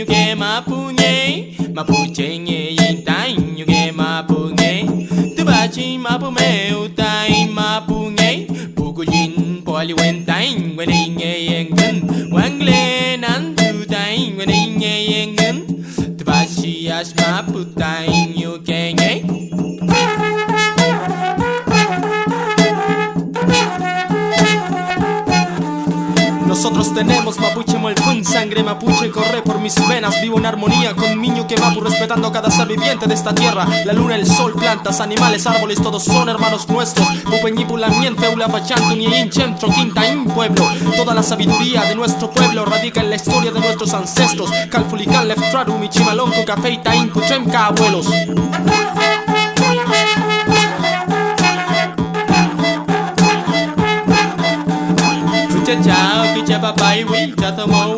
you que mapuñe, mapuche yin tain you que mapuñe, tu bachi mapume utai mapuñe, puguyin poli wen tain when yengen, wangle nan tu tain when yengen, tu bachi as maputain you que Nosotros tenemos mapuche molpún, sangre mapuche corre por mis venas. Vivo en armonía con Miño que Mapu, respetando cada ser viviente de esta tierra. La luna, el sol, plantas, animales, árboles, todos son hermanos nuestros. Pupeñipulamien, feula, fachantu, ñeyin, chentro, quintaín, pueblo. Toda la sabiduría de nuestro pueblo radica en la historia de nuestros ancestros. Calfulican, leftraru, michimalonco, café, taín, puchemca, abuelos. chao, que cha papai, will cha tomo